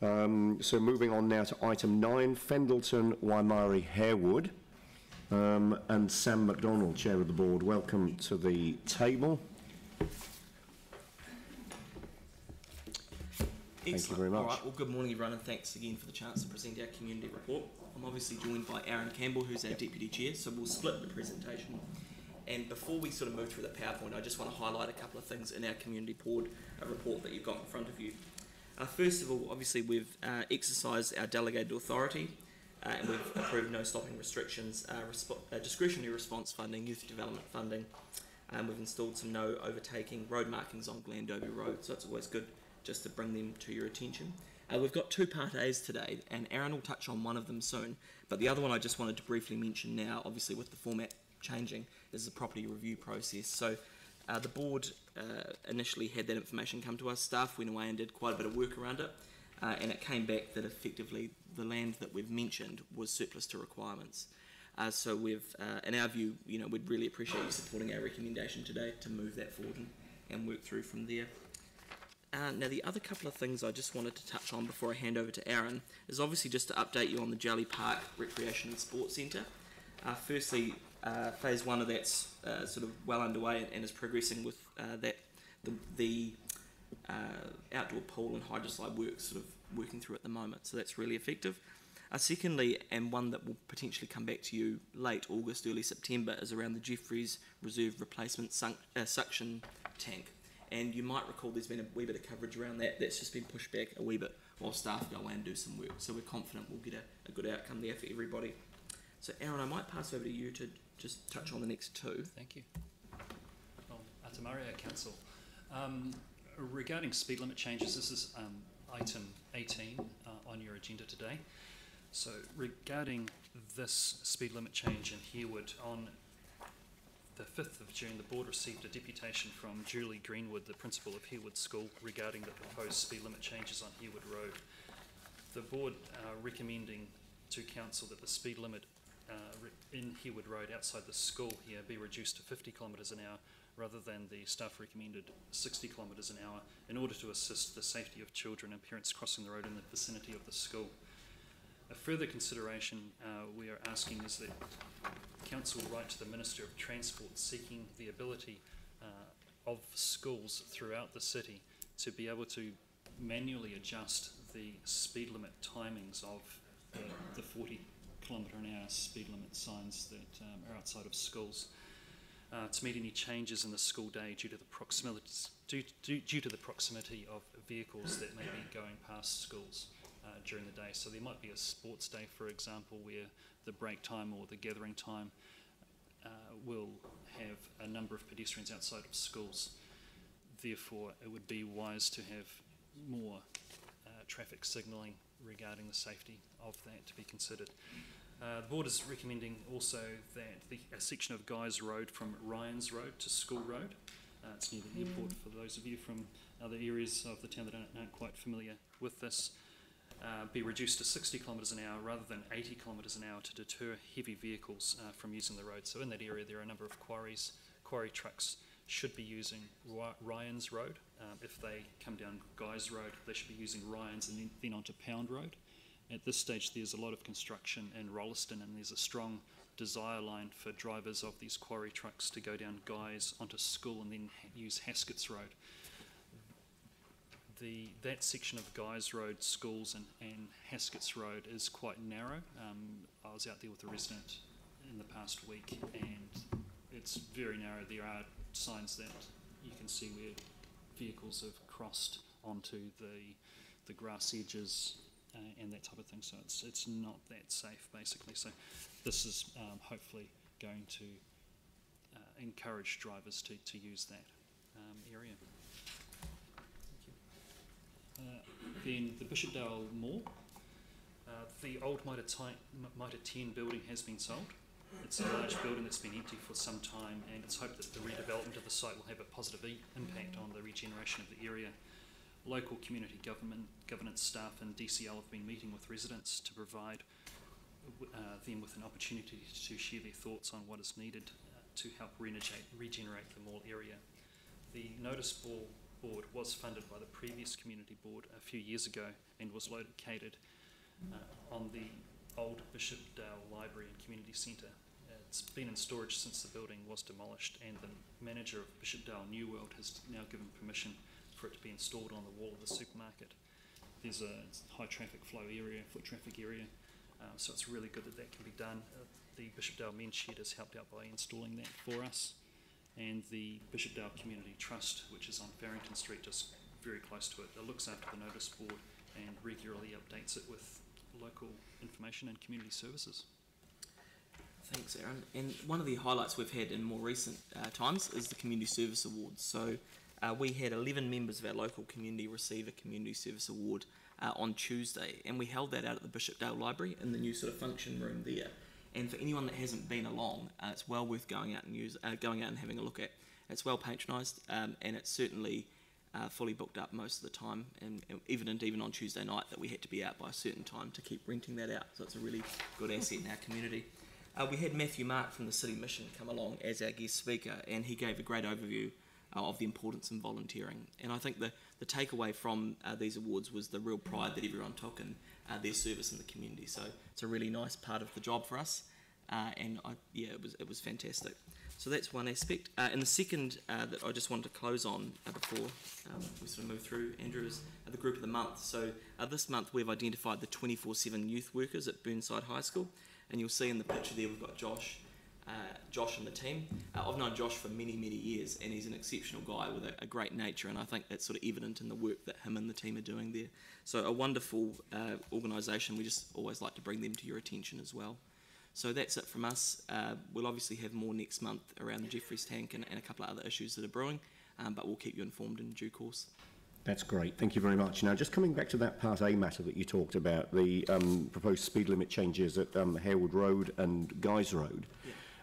So moving on now to item 9, Fendalton-Waimairi-Harewood. And Sam McDonald, Chair of the Board, welcome to the table. Thank you very much. All right, well, good morning, everyone, and thanks again for the chance to present our community report. I'm obviously joined by Aaron Campbell, who's our Deputy Chair, so we'll split the presentation. And before we sort of move through the PowerPoint, I just want to highlight a couple of things in our community report that you've got in front of you. First of all, obviously, we've exercised our delegated authority and we've approved no stopping restrictions, discretionary response funding, youth development funding, and we've installed some no overtaking road markings on Glendoby Road, so it's always good just to bring them to your attention. We've got two Part A's today, and Aaron will touch on one of them soon, but the other one I just wanted to briefly mention now, obviously with the format changing, is the property review process. So the board initially had that information come to us, staff went away and did quite a bit of work around it, and it came back that effectively the land that we've mentioned was surplus to requirements. So we've, in our view, we'd really appreciate you supporting our recommendation today to move that forward and work through from there. Now, the other couple of things I just wanted to touch on before I hand over to Aaron is obviously just to update you on the Jelly Park Recreation and Sports Centre. Firstly, phase 1 of that's sort of well underway and is progressing with the outdoor pool and hydroslide work sort of working through at the moment, so that's really effective. Secondly, and one that will potentially come back to you late August, early September, is around the Jeffreys Reserve Replacement Suction Tank. And you might recall there's been a wee bit of coverage around that. That's just been pushed back a wee bit while staff go away and do some work. So we're confident we'll get a good outcome there for everybody. So Aaron, I might pass over to you to just touch on the next two. Thank you. Well, Atamaria Council. Regarding speed limit changes, this is item 18 on your agenda today. So regarding this speed limit change in Harewood, on the 5th of June, the board received a deputation from Julie Greenwood, the principal of Harewood School, regarding the proposed speed limit changes on Harewood Road. The board recommending to council that the speed limit in Harewood Road outside the school here be reduced to 50 kilometres an hour rather than the staff recommended 60 kilometres an hour in order to assist the safety of children and parents crossing the road in the vicinity of the school. A further consideration we are asking is that Council write to the Minister of Transport seeking the ability of schools throughout the city to be able to manually adjust the speed limit timings of the 40 kilometre an hour speed limit signs that are outside of schools to meet any changes in the school day due to the proximity of vehicles that may be going past schools during the day. So there might be a sports day, for example, where the break time or the gathering time will have a number of pedestrians outside of schools. Therefore, it would be wise to have more traffic signalling regarding the safety of that to be considered. The board is recommending also that a section of Guy's Road from Ryan's Road to School Road, it's near the airport for those of you from other areas of the town that aren't quite familiar with this, be reduced to 60 kilometres an hour rather than 80 kilometres an hour to deter heavy vehicles from using the road. So in that area there are a number of quarries. Quarry trucks should be using Ryan's Road. If they come down Guy's Road, they should be using Ryan's and then onto Pound Road. At this stage there's a lot of construction in Rolleston and there's a strong desire line for drivers of these quarry trucks to go down Guy's onto School and then use Haskett's Road. That section of Guy's Road, Schools and Haskett's Road is quite narrow. I was out there with a resident in the past week and it's very narrow. There are signs that you can see where vehicles have crossed onto the grass edges and that type of thing, so it's not that safe basically. So this is hopefully going to encourage drivers to use that area. Then the Bishopdale Mall, the old Mitre 10 building has been sold. It's a large building that's been empty for some time and it's hoped that the redevelopment of the site will have a positive impact on the regeneration of the area. Local community governance staff and DCL have been meeting with residents to provide them with an opportunity to share their thoughts on what is needed to help regenerate the mall area. The notice board board was funded by the previous community board a few years ago and was located on the old Bishopdale Library and Community Centre. It's been in storage since the building was demolished, and the manager of Bishopdale New World has now given permission for it to be installed on the wall of the supermarket. There's a high traffic flow area, foot traffic area, so it's really good that that can be done. The Bishopdale Men's Shed has helped out by installing that for us, and the Bishopdale Community Trust, which is on Farrington Street, just very close to it, looks after the notice board and regularly updates it with local information and community services. Thanks, Aaron. And one of the highlights we've had in more recent times is the Community Service Awards. So we had 11 members of our local community receive a Community Service Award on Tuesday, and we held that out at the Bishopdale Library in the new sort of function room there. And for anyone that hasn't been along, it's well worth going out and having a look at. It's well patronised, and it's certainly fully booked up most of the time, and even on Tuesday night that we had to be out by a certain time to keep renting that out. So it's a really good asset in our community. We had Matthew Mark from the City Mission come along as our guest speaker, and he gave a great overview of the importance in volunteering. And I think the takeaway from these awards was the real pride that everyone took in their service in the community. So it's a really nice part of the job for us, and it was fantastic. So that's one aspect. And the second that I just wanted to close on before we sort of move through, Andrew, is the group of the month. So this month we've identified the 24/7 youth workers at Burnside High School, and you'll see in the picture there we've got Josh and the team. I've known Josh for many, many years, and he's an exceptional guy with a great nature, and I think that's sort of evident in the work that him and the team are doing there. So a wonderful organisation. We just always like to bring them to your attention as well. So that's it from us. We'll obviously have more next month around the Jeffreys tank and a couple of other issues that are brewing, but we'll keep you informed in due course. That's great. Thank you very much. Now, just coming back to that Part A matter that you talked about, the proposed speed limit changes at Harewood Road and Guys Road,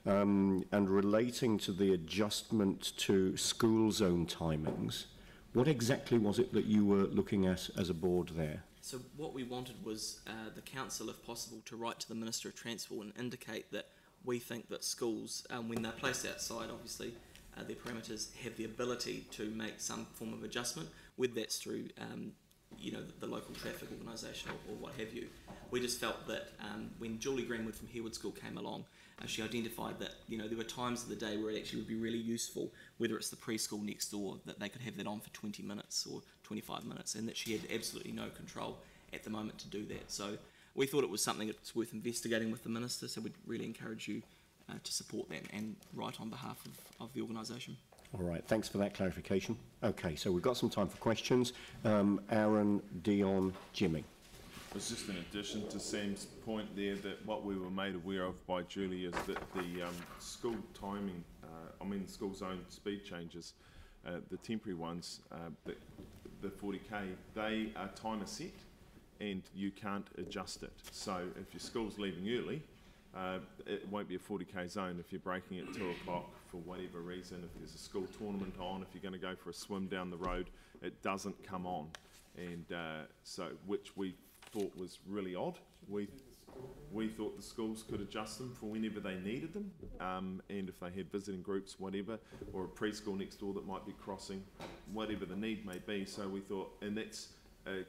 and relating to the adjustment to school zone timings, what exactly was it that you were looking at as a board there? So what we wanted was the council, if possible, to write to the Minister of Transport and indicate that we think that schools, when they're placed outside, obviously, their parameters have the ability to make some form of adjustment, whether that's through the local traffic organisation or what have you. We just felt that when Julie Greenwood from Harewood School came along, she identified that there were times of the day where it actually would be really useful, whether it's the preschool next door, that they could have that on for 20 minutes or 25 minutes, and that she had absolutely no control at the moment to do that. So we thought it was something that's worth investigating with the Minister, so we'd really encourage you to support that and write on behalf of the organisation. All right, thanks for that clarification. Okay, so we've got some time for questions. Aaron, Dion, Jimmy. It's just in addition to Sam's point there, that what we were made aware of by Julie is that the school timing, school zone speed changes, the temporary ones, the 40k, they are timer set and you can't adjust it. So if your school's leaving early, it won't be a 40k zone. If you're breaking at 2 o'clock for whatever reason, if there's a school tournament on, if you're going to go for a swim down the road, it doesn't come on. And which we thought was really odd. We thought the schools could adjust them for whenever they needed them, and if they had visiting groups, whatever, or a preschool next door that might be crossing, whatever the need may be. So we thought, and that's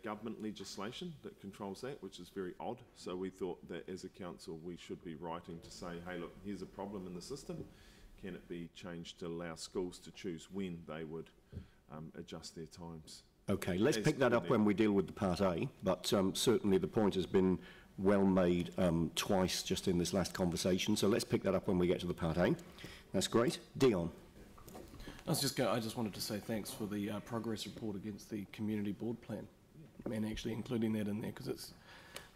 government legislation that controls that, which is very odd. So we thought that as a council we should be writing to say, hey look, here's a problem in the system, can it be changed to allow schools to choose when they would adjust their times. Okay, let's pick that up when we deal with the Part A, but certainly the point has been well made twice just in this last conversation, so let's pick that up when we get to the Part A. That's great. Dion. I just wanted to say thanks for the progress report against the community board plan, and actually including that in there, because it's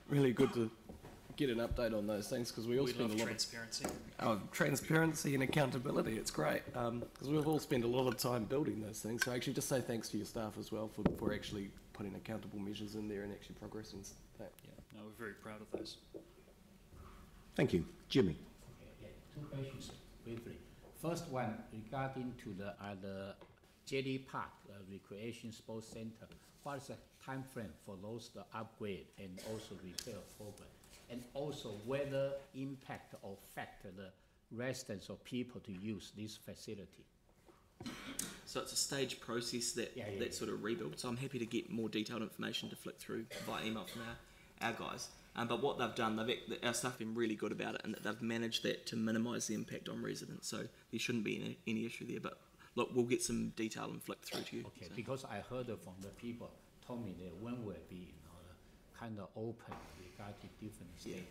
really good to get an update on those things, because we all spend a lot of transparency and accountability. It's great, because we've all spent a lot of time building those things. So actually just say thanks to your staff as well for actually putting accountable measures in there and actually progressing that. Yeah, no, we're very proud of those. Thank you. Jimmy. Okay, 2 questions briefly. First one regarding to the Jelly Park Recreation Sports Center. What is the time frame for those upgrade and also repair program? And also whether impact or affect the residents or people to use this facility? So it's a staged process that that sort of rebuild. So I'm happy to get more detailed information to flick through via email from our guys. But what they've done, our staff have been really good about it, and that they've managed that to minimise the impact on residents. So there shouldn't be any issue there. But look, we'll get some detail and flick through to you. Okay, so. because I heard from the people told me that when will be kind of open regarding different stages.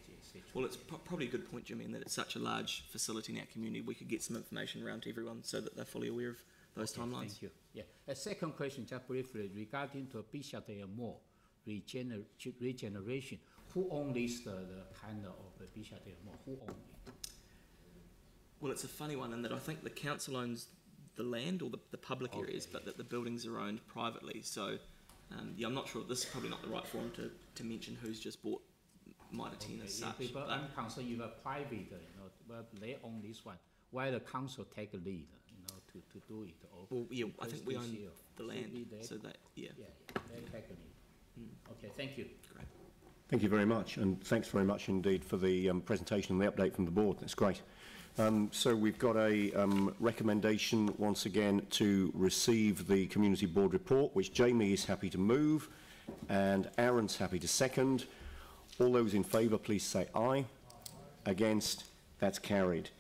Well, it's probably a good point, Jimmy, in that it's such a large facility in our community. We could get some information around to everyone so that they're fully aware of those timelines. Thank you. Yeah. A second question, just briefly, regarding to Bishopdale Mall regeneration. Who owns the kind of the Bishopdale Mall? Who owns it? Well, it's a funny one in that I think the council owns the land or the public areas, but that the buildings are owned privately. So, I'm not sure. This is probably not the right forum to mention who's just bought Mitre 10 as such. But I'm concerned if a private, but they own this one. Why the council take a lead, to do it? Well, yeah, I think we own the land, so that, yeah. Yeah, they take a lead. Okay, thank you. Great. Thank you very much, and thanks very much indeed for the presentation and the update from the board. That's great. So we've got a recommendation once again to receive the community board report, which Jamie is happy to move and Aaron's happy to second. All those in favour, please say aye. Against? That's carried.